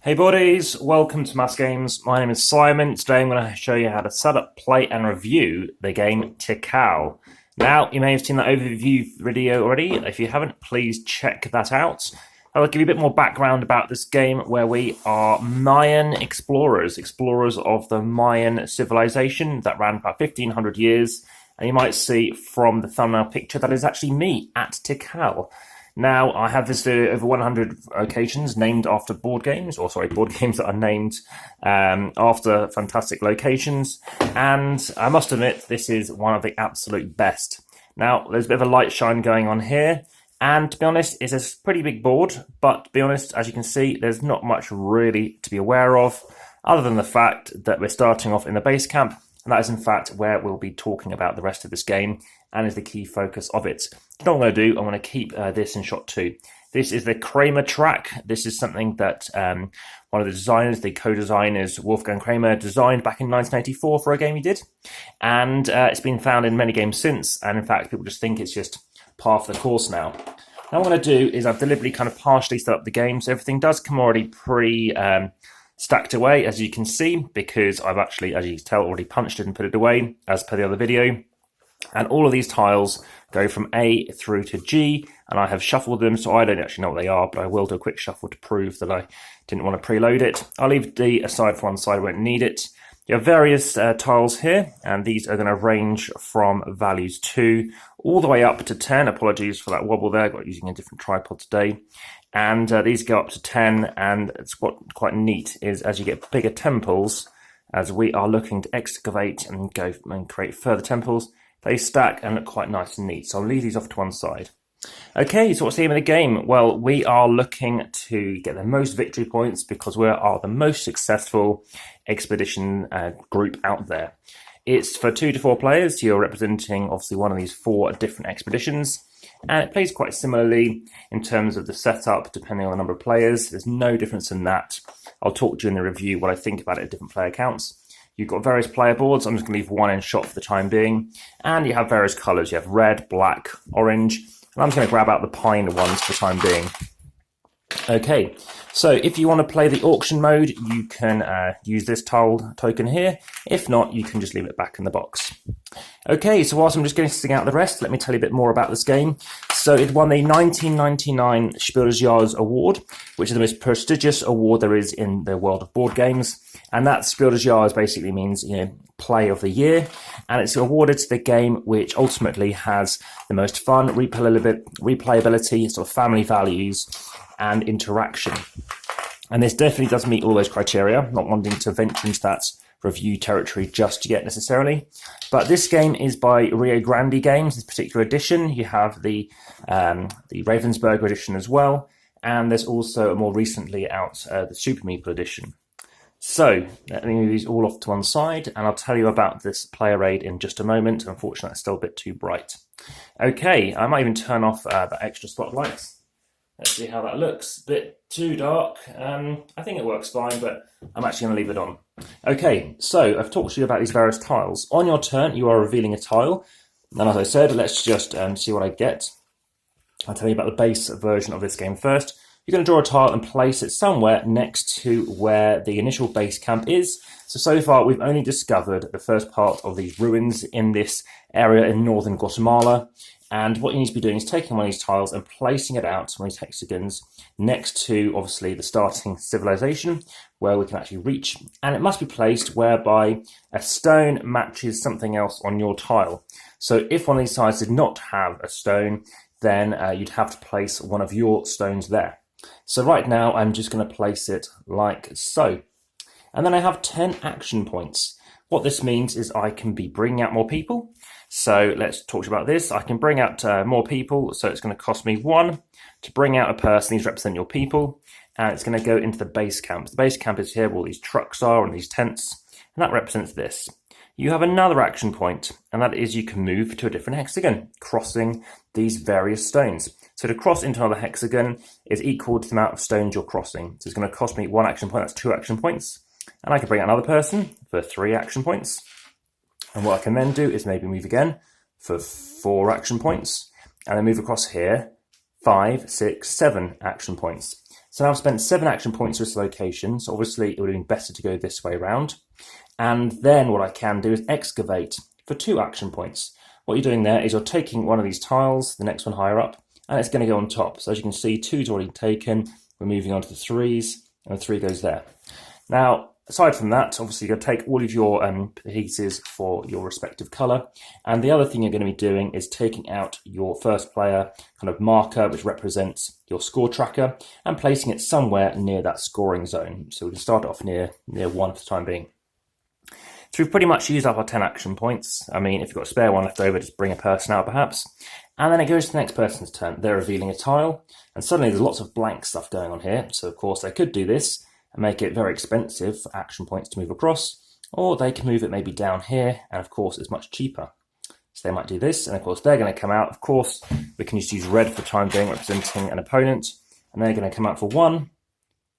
Hey buddies, welcome to Amass Games. My name is Simon. Today I'm going to show you how to set up, play and review the game Tikal. Now, you may have seen that overview video already. If you haven't, please check that out. I'll give you a bit more background about this game where we are Mayan explorers of the Mayan civilization that ran for 1500 years. And you might see from the thumbnail picture that is actually me at Tikal. Now, I have visited over 100 locations named after board games that are named after fantastic locations, and I must admit, this is one of the absolute best. Now, there's a bit of a light shine going on here, and to be honest, it's a pretty big board, but to be honest, as you can see, there's not much really to be aware of, other than the fact that we're starting off in the base camp, and that is in fact where we'll be talking about the rest of this game, and is the key focus of it. What I'm going to do, I'm going to keep this in shot 2. This is the Kramer track. This is something that one of the designers, the co-designers, Wolfgang Kramer, designed back in 1984 for a game he did. And it's been found in many games since, and in fact, people just think it's just par for the course now. Now what I'm going to do is I've deliberately kind of partially set up the game, so everything does come already stacked away, as you can see, because I've actually, as you can tell, already punched it and put it away, as per the other video. And all of these tiles go from A through to G, and I have shuffled them, so I don't actually know what they are, but I will do a quick shuffle to prove that I didn't want to preload it. I'll leave D aside for one side, I won't need it. You have various tiles here, and these are going to range from values 2 all the way up to 10. Apologies for that wobble there, got using a different tripod today. And these go up to 10, and it's quite neat is as you get bigger temples, as we are looking to excavate and go and create further temples, they stack and look quite nice and neat. So I'll leave these off to one side. Okay, so what's the aim of the game? Well, we are looking to get the most victory points because we are the most successful expedition group out there. It's for 2 to 4 players. You're representing obviously one of these 4 different expeditions. And it plays quite similarly in terms of the setup, depending on the number of players. There's no difference in that. I'll talk to you in the review what I think about it at different player counts. You've got various player boards. I'm just going to leave one in shot for the time being. And you have various colours. You have red, black, orange. And I'm just going to grab out the pine ones for the time being. Okay, so if you want to play the auction mode, you can use this tile token here. If not, you can just leave it back in the box. Okay, so whilst I'm just getting out the rest, let me tell you a bit more about this game. So it won the 1999 SPIEL.digital award, which is the most prestigious award there is in the world of board games. And that SPIEL.digital basically means, play of the year. And it's awarded to the game which ultimately has the most fun, replayability, sort of family values, and interaction. And this definitely does meet all those criteria, not wanting to venture into that review territory just yet necessarily. But this game is by Rio Grande Games, this particular edition. You have the Ravensburger edition as well, and there's also a more recently out the Super Meeple edition. So let me move these all off to one side, and I'll tell you about this player aid in just a moment. Unfortunately, it's still a bit too bright. Okay, I might even turn off the extra spotlights. Let's see how that looks. A bit too dark. I think it works fine, but I'm actually going to leave it on. Okay, so I've talked to you about these various tiles. On your turn, you are revealing a tile. And as I said, let's just see what I get. I'll tell you about the base version of this game first. You're going to draw a tile and place it somewhere next to where the initial base camp is. So far, we've only discovered the first part of these ruins in this area in northern Guatemala. And what you need to be doing is taking one of these tiles and placing it out, one of these hexagons, next to, obviously, the starting civilization, where we can actually reach. And it must be placed whereby a stone matches something else on your tile. So if one of these tiles did not have a stone, then you'd have to place one of your stones there. So right now, I'm just going to place it like so. And then I have 10 action points. What this means is I can be bringing out more people. So let's talk about this. I can bring out more people. So it's going to cost me 1 to bring out a person. These represent your people. And it's going to go into the base camp. The base camp is here where all these trucks are and these tents. And that represents this. You have another action point, and that is you can move to a different hexagon, crossing these various stones. So to cross into another hexagon is equal to the amount of stones you're crossing. So it's going to cost me 1 action point. That's 2 action points. And I can bring out another person for 3 action points. And what I can then do is maybe move again for 4 action points. And then move across here, 5, 6, 7 action points. So now I've spent 7 action points to this location, so obviously it would have been better to go this way around. And then what I can do is excavate for 2 action points. What you're doing there is you're taking one of these tiles, the next one higher up, and it's going to go on top. So as you can see, 2's already taken. We're moving on to the 3s, and the 3 goes there. Now, aside from that, obviously you're going to take all of your pieces for your respective colour. And the other thing you're going to be doing is taking out your first player kind of marker, which represents your score tracker, and placing it somewhere near that scoring zone. So we can start off near 1 for the time being. So we've pretty much used up our 10 action points. I mean, if you've got a spare one left over, just bring a person out perhaps. And then it goes to the next person's turn. They're revealing a tile, and suddenly there's lots of blank stuff going on here. So of course they could do this and make it very expensive for action points to move across, or they can move it maybe down here, and of course it's much cheaper. So they might do this, and of course they're going to come out. Of course, we can just use red for the time being, representing an opponent, and they're going to come out for 1,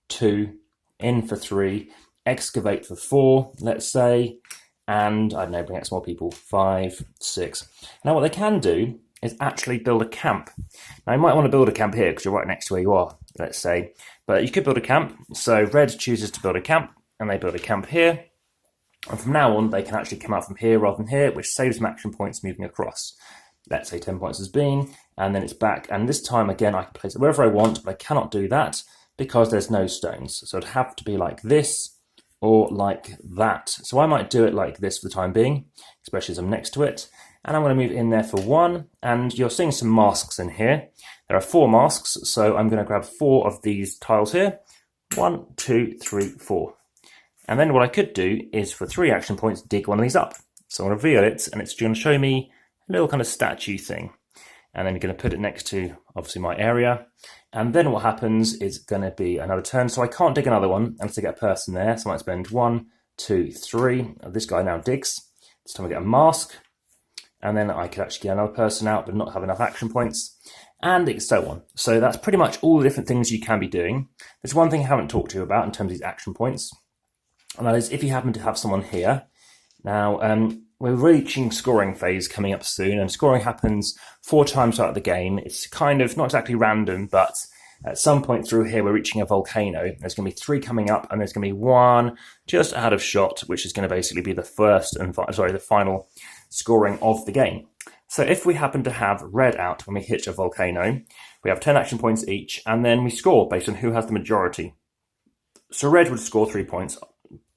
2, in for 3, excavate for 4, let's say, and I don't know, bring out some more people, 5, 6. Now what they can do is actually build a camp. Now you might want to build a camp here because you're right next to where you are, let's say, but you could build a camp. So red chooses to build a camp, and they build a camp here, and from now on they can actually come out from here rather than here, which saves them action points moving across. Let's say 10 points has been, and then it's back, and this time again I can place it wherever I want, but I cannot do that because there's no stones. So it'd have to be like this or like that. So I might do it like this for the time being, especially as I'm next to it. And I'm going to move in there for 1, and you're seeing some masks in here. There are 4 masks, so I'm going to grab 4 of these tiles here. 1, 2, 3, 4. And then what I could do is for 3 action points, dig one of these up. So I'm going to reveal it, and it's going to show me a little kind of statue thing. And then you're going to put it next to, obviously, my area. And then what happens is going to be another turn. So I can't dig another one unless I get a person there. So I might spend 1, 2, 3. This guy now digs. This time I get a mask. And then I could actually get another person out but not have enough action points. And so on. So that's pretty much all the different things you can be doing. There's one thing I haven't talked to you about in terms of these action points. And that is if you happen to have someone here. Now, we're reaching scoring phase coming up soon, and scoring happens 4 times throughout the game. It's kind of not exactly random, but at some point through here, we're reaching a volcano. There's going to be 3 coming up, and there's going to be 1 just out of shot, which is going to basically be the the final scoring of the game. So if we happen to have red out when we hit a volcano, we have 10 action points each, and then we score based on who has the majority. So red would score 3 points.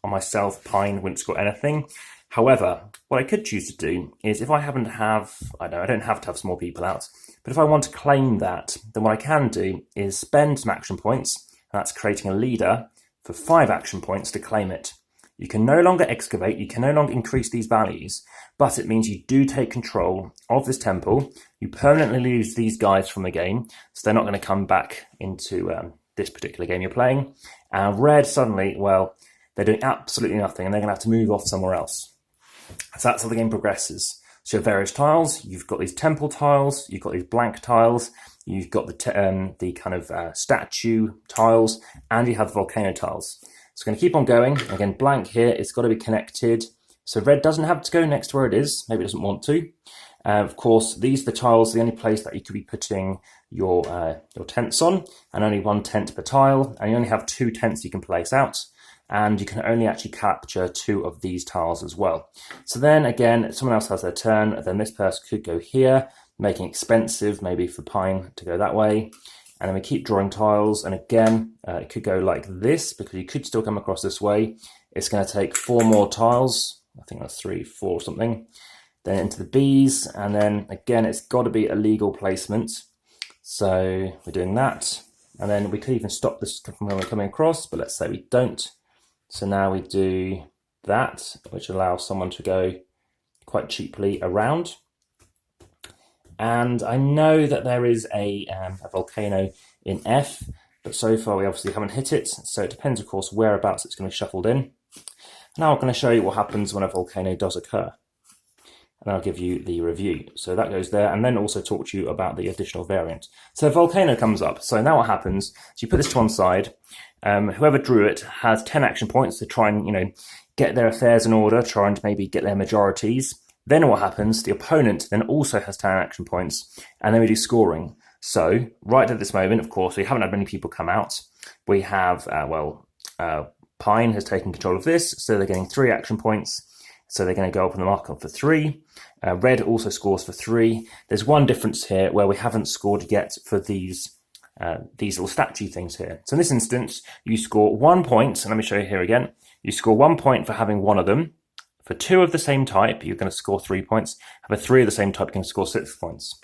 On myself, pine wouldn't score anything. However, what I could choose to do is if I happen to have, I don't have to have some more people out, but if I want to claim that, then what I can do is spend some action points, and that's creating a leader for 5 action points to claim it. You can no longer excavate, you can no longer increase these values, but it means you do take control of this temple. You permanently lose these guys from the game, so they're not going to come back into this particular game you're playing. And red suddenly, well, they're doing absolutely nothing, and they're going to have to move off somewhere else. So that's how the game progresses. So you have various tiles. You've got these temple tiles. You've got these blank tiles. You've got the kind of statue tiles, and you have the volcano tiles. So it's going to keep on going. Again, blank here. It's got to be connected. So red doesn't have to go next to where it is. Maybe it doesn't want to. Of course, these are the tiles, the only place that you could be putting your tents on, and only 1 tent per tile. And you only have 2 tents you can place out. And you can only actually capture 2 of these tiles as well. So then again, someone else has their turn, then this person could go here, making it expensive maybe for pine to go that way. And then we keep drawing tiles, and again, it could go like this, because you could still come across this way. It's going to take 4 more tiles, I think that's 3, 4 or something. Then into the bees, and then again, it's got to be a legal placement. So we're doing that. And then we could even stop this from coming across, but let's say we don't. So now we do that, which allows someone to go quite cheaply around. And I know that there is a volcano in F, but so far we obviously haven't hit it. So it depends, of course, whereabouts it's going to be shuffled in. Now I'm going to show you what happens when a volcano does occur. And I'll give you the review. So that goes there, and then also talk to you about the additional variant. So a volcano comes up. So now what happens, so you put this to one side. Whoever drew it has 10 action points to try and, get their affairs in order, try and maybe get their majorities. Then what happens, the opponent then also has 10 action points, and then we do scoring. So right at this moment, of course, we haven't had many people come out. we have, Pine has taken control of this, so they're getting 3 action points. So they're going to go up on the marker for 3. Red also scores for 3. There's one difference here where we haven't scored yet for these little statue things here. So in this instance, you score 1 point, and let me show you here again. You score 1 point for having one of them. For 2 of the same type, you're going to score 3 points. Have a 3 of the same type, you're going to score 6 points.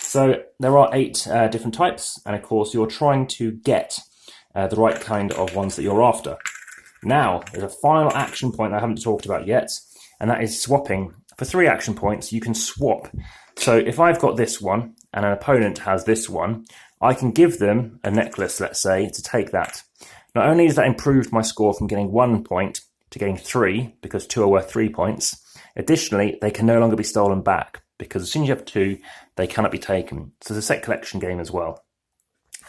So there are 8 different types, and of course you're trying to get the right kind of ones that you're after. Now, there's a final action point I haven't talked about yet, and that is swapping. For 3 action points, you can swap. So if I've got this one, and an opponent has this one, I can give them a necklace, let's say, to take that. Not only has that improved my score from getting 1 point to getting 3, because 2 are worth 3 points, additionally, they can no longer be stolen back, because as soon as you have 2, they cannot be taken. So it's a set collection game as well,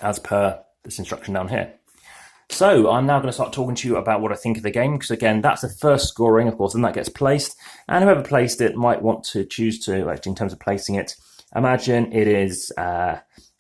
as per this instruction down here. So I'm now going to start talking to you about what I think of the game, because again, that's the first scoring, of course, and that gets placed, and whoever placed it might want to choose to, actually in terms of placing it, imagine it is,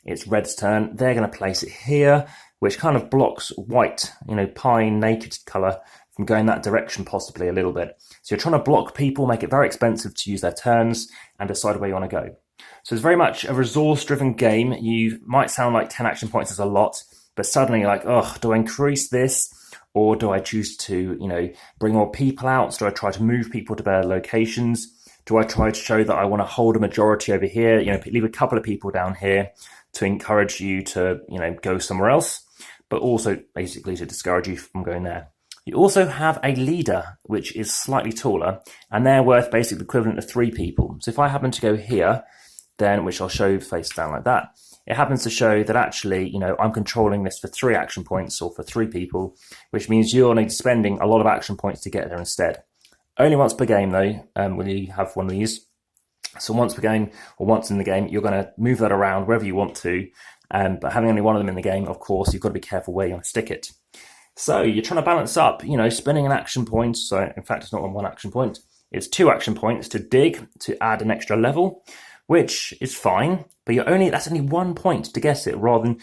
it's Red's turn. They're going to place it here, which kind of blocks white, pine, naked colour from going that direction possibly a little bit. So you're trying to block people, make it very expensive to use their turns, and decide where you want to go. So it's very much a resource-driven game. You might sound like 10 action points is a lot, but suddenly you're like, oh, do I increase this? Or do I choose to, bring more people out? So do I try to move people to better locations? Do I try to show that I want to hold a majority over here? Leave a couple of people down here to encourage you to, go somewhere else, but also basically to discourage you from going there. You also have a leader, which is slightly taller, and they're worth basically the equivalent of 3 people. So if I happen to go here, then, which I'll show face down like that, it happens to show that actually, I'm controlling this for 3 action points or for 3 people, which means you're only spending a lot of action points to get there instead. Only once per game though, will you have one of these. So once per game, or once in the game, you're going to move that around wherever you want to, but having only one of them in the game, of course, you've got to be careful where you want to stick it. So you're trying to balance up, spending an action point, so in fact it's not on 1 action point, it's 2 action points to dig, to add an extra level, which is fine, but that's only 1 point to get it, rather than,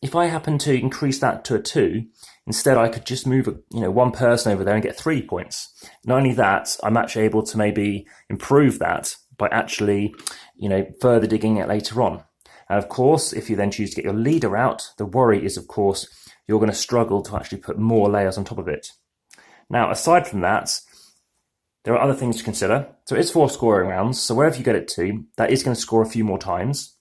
if I happen to increase that to a 2, instead I could just move one person over there and get 3 points. Not only that, I'm actually able to maybe improve that by actually, further digging it later on. And of course, if you then choose to get your leader out, the worry is, of course, you're going to struggle to actually put more layers on top of it. Now, aside from that, there are other things to consider. So it's 4 scoring rounds, so wherever you get it to, that is going to score a few more times.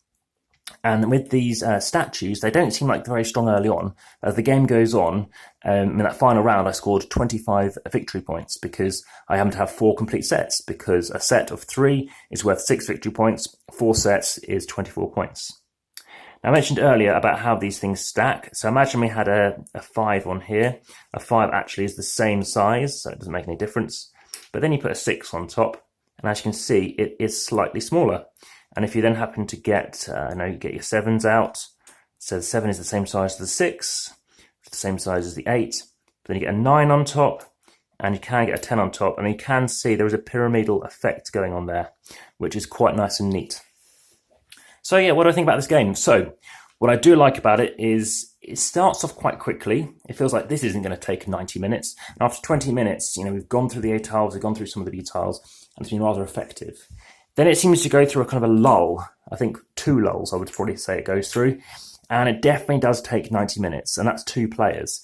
And with these statues, they don't seem like they're very strong early on. As the game goes on, in that final round, I scored 25 victory points because I happen to have 4 complete sets, because a set of 3 is worth 6 victory points, 4 sets is 24 points. Now, I mentioned earlier about how these things stack. So imagine we had a 5 on here. A 5 actually is the same size, so it doesn't make any difference. But then you put a 6 on top, and as you can see, it is slightly smaller. And if you then happen to get your 7s out, so the 7 is the same size as the 6, the same size as the 8, but then you get a 9 on top, and you can get a 10 on top, and you can see there is a pyramidal effect going on there, which is quite nice and neat. So yeah, what do I think about this game? So what I do like about it is it starts off quite quickly. It feels like this isn't going to take 90 minutes. And after 20 minutes, we've gone through the A tiles, we've gone through some of the B tiles, and it's been rather effective. Then it seems to go through a kind of a lull. I think 2 lulls, I would probably say it goes through. And it definitely does take 90 minutes, and that's 2 players.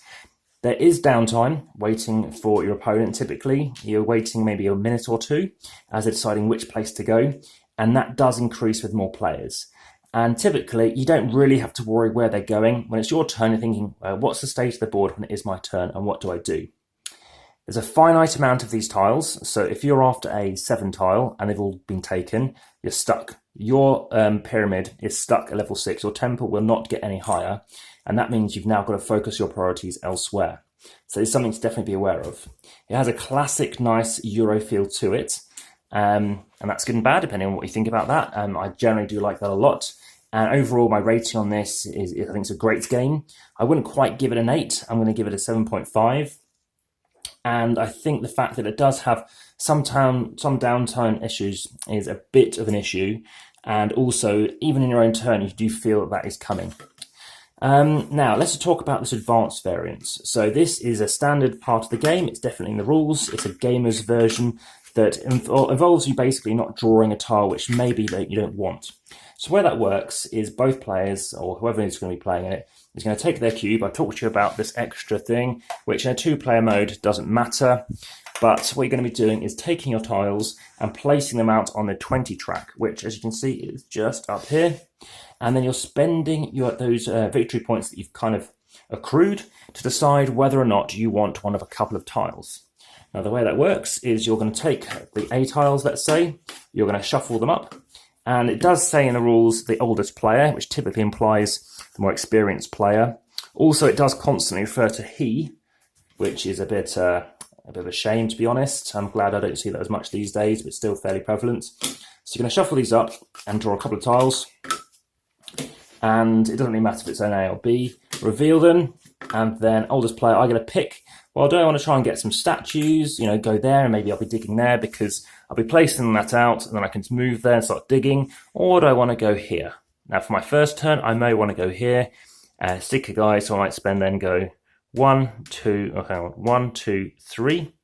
There is downtime waiting for your opponent typically. You're waiting maybe a minute or 2 as they're deciding which place to go, and that does increase with more players. And typically, you don't really have to worry where they're going. When it's your turn, you're thinking, what's the state of the board when it is my turn, and what do I do? There's a finite amount of these tiles, so if you're after a 7 tile and they've all been taken, you're stuck. Your pyramid is stuck at level 6. Your temple will not get any higher, and that means you've now got to focus your priorities elsewhere. So it's something to definitely be aware of. It has a classic, nice Euro feel to it, and that's good and bad, depending on what you think about that. I generally do like that a lot. And overall, my rating on this is I think it's a great game. I wouldn't quite give it an 8. I'm going to give it a 7.5. And I think the fact that it does have some downtime issues is a bit of an issue. And also, even in your own turn, you do feel that is coming. Now, let's talk about this advanced variant. So this is a standard part of the game. It's definitely in the rules. It's a gamer's version that involves you basically not drawing a tile which maybe that you don't want. So where that works is both players, or whoever is going to be playing in it, is going to take their cube. I talked to you about this extra thing, which in a two-player mode doesn't matter. But what you're going to be doing is taking your tiles and placing them out on the 20 track, which, as you can see, is just up here. And then you're spending those victory points that you've kind of accrued to decide whether or not you want one of a couple of tiles. Now, the way that works is you're going to take the A tiles, let's say, you're going to shuffle them up. And it does say in the rules the oldest player, which typically implies the more experienced player. Also, it does constantly refer to he, which is a bit of a shame, to be honest. I'm glad I don't see that as much these days, but it's still fairly prevalent. So you're going to shuffle these up and draw a couple of tiles. And it doesn't really matter if it's an A or B. Reveal them, and then oldest player, I get a pick. Well, do I want to try and get some statues, go there, and maybe I'll be digging there because I'll be placing that out, and then I can just move there and start digging, or do I want to go here? Now, for my first turn, I may want to go here, stick a guy, so I might go 1, 2, 3,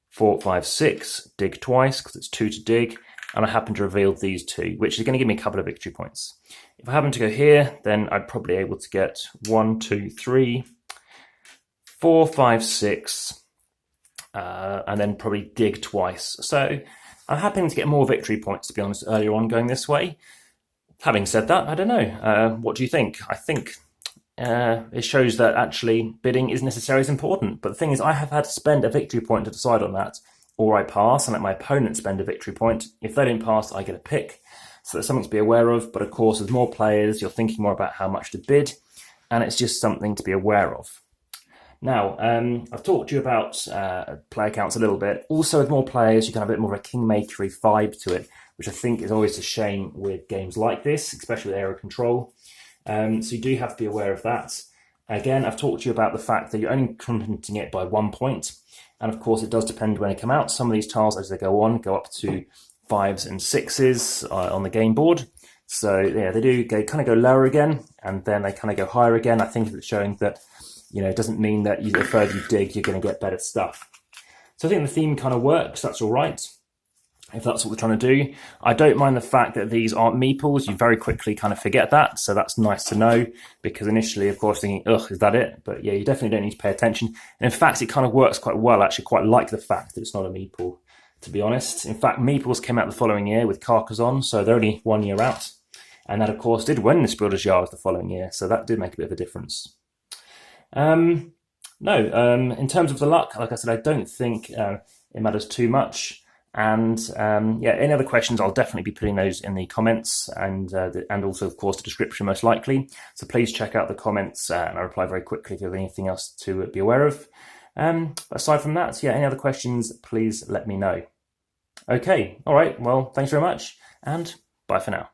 4, 5, 6, dig twice, because it's 2 to dig, and I happen to reveal these two, which is going to give me a couple of victory points. If I happen to go here, then I'd probably be able to get 1, 2, 3, 4, 5, 6, and then probably dig twice. So I'm happening to get more victory points, to be honest, earlier on going this way. Having said that, I don't know. What do you think? I think it shows that actually bidding isn't necessarily as important. But the thing is, I have had to spend a victory point to decide on that, or I pass and let my opponent spend a victory point. If they don't pass, I get a pick. So that's something to be aware of. But of course, as more players, you're thinking more about how much to bid, and it's just something to be aware of. Now, I've talked to you about player counts a little bit. Also, with more players, you can have a bit more of a kingmakery vibe to it, which I think is always a shame with games like this, especially with area control. So you do have to be aware of that. Again, I've talked to you about the fact that you're only incrementing it by 1 point. And of course, it does depend when they come out. Some of these tiles, as they go on, go up to 5s and 6s on the game board. So yeah, they kind of go lower again, and then they kind of go higher again. I think it's showing that, it doesn't mean that the further you dig, you're going to get better stuff. So I think the theme kind of works. That's all right, if that's what we're trying to do. I don't mind the fact that these aren't meeples. You very quickly kind of forget that. So that's nice to know, because initially, of course, thinking, ugh, is that it? But yeah, you definitely don't need to pay attention. And in fact, it kind of works quite well. I actually quite like the fact that it's not a meeple, to be honest. In fact, meeples came out the following year with Carcassonne, so they're only 1 year out. And that, of course, did win the Spiel des Jahres the following year. So that did make a bit of a difference. In terms of the luck, like I said, I don't think it matters too much. And any other questions, I'll definitely be putting those in the comments, and also, of course, the description most likely. So please check out the comments, and I'll reply very quickly if you have anything else to be aware of. Aside from that, any other questions, please let me know. Okay, all right, well, thanks very much, and bye for now.